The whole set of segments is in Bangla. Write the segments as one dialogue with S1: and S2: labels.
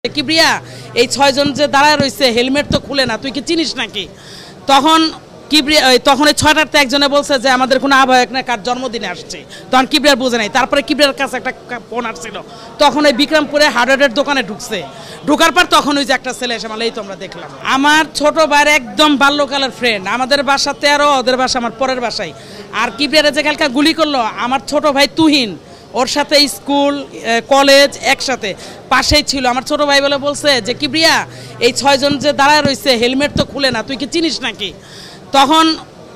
S1: কিবরিয়া এই 6 জন যে দাঁড়ায় রয়েছে হেলমেট তো খুলে না, তুই কি চিনিস নাকি? তখন কিবরিয়া তখন এই 6টাতে একজনে বলছে যে আমাদের কোনো আহ্বায়ক না, কার জন্মদিনে আসছে। তখন কিবরিয়ার বোঝে নাই। তারপরে কিবরিয়ার কাছে একটা ফোন আসছিল, তখন এই বিক্রমপুরে হার্ডওয়্যারের দোকানে ঢুকছে। ঢোকার পর তখন ওই যে একটা ছেলে এসে এই তো আমরা দেখলাম। আমার ছোট ভাইয়ের একদম বাল্যকালের ফ্রেন্ড, আমাদের বাসা 13, ওদের বাসা আমার পরের বাসায়। আর কিবরিয়ারে যে কালকে গুলি করলো আমার ছোট ভাই তুহিন, ওর সাথে স্কুল কলেজ একসাথে পাশেই ছিল। আমার ছোট ভাই বলে বলছে যে কিবরিয়া এই 6 জন যে দাঁড়ায় রয়েছে হেলমেট তো খুলে না, তুই কি চিনিস নাকি? তখন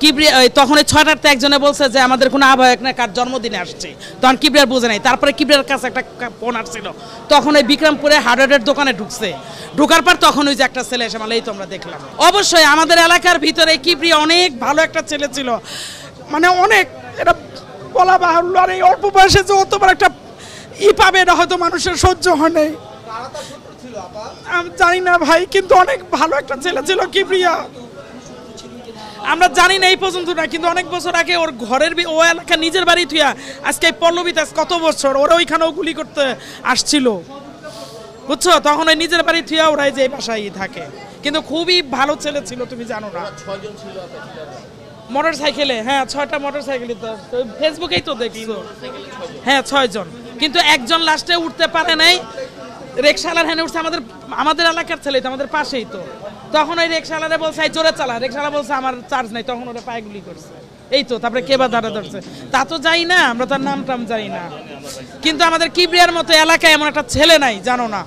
S1: কিবরিয়া তখন এই 6টাতে একজনে বলছে যে আমাদের কোনো আহ্বায়ক না, কার জন্মদিনে আসছে। তখন কিবরিয়ার বোঝে নাই। তারপরে কিবরিয়ার কাছে একটা ফোন আসছিল, তখন এই বিক্রমপুরে হার্ডওয়্যারের দোকানে ঢুকছে। ঢোকার পর তখন ওই যে একটা ছেলে এসে এই তো আমরা দেখলাম। অবশ্যই আমাদের এলাকার ভিতরে কিবরিয়া অনেক ভালো একটা ছেলে ছিল, মানে অনেক, এটা বলা বাহুল্য। আর এই অল্প বয়সে যে অতবার একটা পাবে এটা হয়তো মানুষের সহ্য হয় নাই, আমি জানি না ভাই, কিন্তু অনেক ভালো একটা ছেলে ছিল কিবরিয়া। আমরা জানি না এই পর্যন্ত না, কিন্তু অনেক বছর আগে ওর ঘরের ও এলাকা নিজের বাড়ি থুয়া আজকে পল্লবীতে কত বছর ওরা ওইখানেও গুলি করতে আসছিল, বুঝছো? তখন ওই নিজের বাড়ি থুয়া ওরাই যে বাসায় থাকে, কিন্তু খুবই ভালো ছেলে ছিল, তুমি জানো না।
S2: 6 জন ছিল
S1: মোটর সাইকেলে, হ্যাঁ 6টা মোটর সাইকেলে, তো ফেসবুকেই তো দেখছো। হ্যাঁ 6 জন, কিন্তু একজন লাস্টে উঠতে পারে নাই। রিকশাওয়ালার হ্যাঁ উঠছে, আমাদের এলাকার ছেলে তো, আমাদের পাশেই তো। তখন ওই রিকশাওয়ালারে বলছে জোরে চালা, রিকশাওয়ালা বলছে আমার চার্জ নাই, তখন ওরা পায়ে গুলি করছে। এই তো, তারপরে কে বা ধারা ধরছে তা তো যাই না, আমরা তার নাম টাম জানি না। কিন্তু আমাদের কিবরিয়ার মতো এলাকায় এমন একটা ছেলে নাই, জানো না।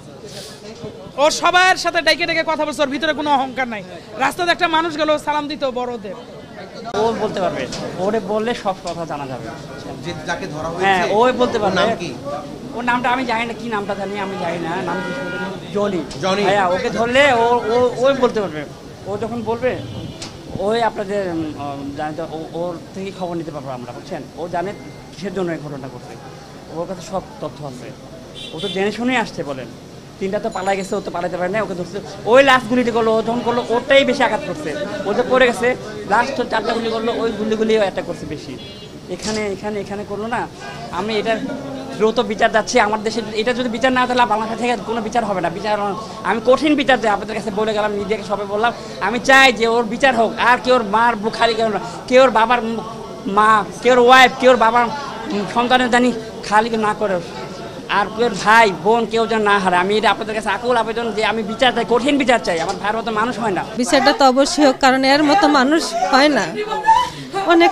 S1: ও সবার সাথে ডেকে ডেকে কথা বলছে, ওর ভিতরে কোনো অহংকার নাই। রাস্তাতে একটা মানুষ গেল সালাম দিত বড়দের।
S3: ও বলতে পারবে, ওরে বললে সব কথা জানা যাবে।
S2: যে যাকে ধরা হয়েছে
S3: হ্যাঁ ওই বলতে পারবে।
S2: নাম কি?
S3: ওর নামটা আমি জানি না, কি নামটা জানি আমি জানি না, নাম কি?
S2: জনি।
S3: হ্যাঁ ওকে ধরলে ওই বলতে পারবে। ও যখন বলবে ওই আপনাদের জানি তো, ওর থেকে খবর নিতে পারবো আমরা, বুঝছেন? ও জানে কিসের জন্য এই ঘটনা করছে, ওর কাছে সব তথ্য আছে। ও তো জেনে শুনেই আসছে। বলেন 3টা তো পালাই গেছে, ও তো পালাইতে পারে না, ওকে ধরছে। ওই লাস্ট গুলিটি করলো, ও যখন করলো ওটাই বেশি আঘাত করছে। ও যে পড়ে গেছে, লাস্ট 4টা গুলি করলো, ওই গুলিগুলিও অ্যাটাক করছে বেশি। এখানে করলো না। আমি এটার দ্রুত বিচার যাচ্ছি আমার দেশে। এটা যদি বিচার না তাহলে বাংলাদেশ থেকে কোনো বিচার হবে না। বিচার আমি কঠিন বিচার চাই, আপনাদের কাছে বলে গেলাম, মিডিয়াকে সবাই বললাম, আমি চাই যে ওর বিচার হোক। আর কেউ ওর মার বুক খালি কেউ না, কেউ ওর বাবার মা, কেউ ওর ওয়াইফ, কেউ ওর বাবার সন্তানের জানি খালি না করে, আর কেউ ভাই বোন কেউ যেন না হারে। আমি এটা আপনাদের কাছে আকুল আবেদন যে আমি বিচার চাই, কঠিন বিচার চাই। আমার ভাইয়ের মতো মানুষ হয় না।
S4: বিচারটা তো অবশ্যই হোক, কারণ এর মতো মানুষ হয় না অনেক।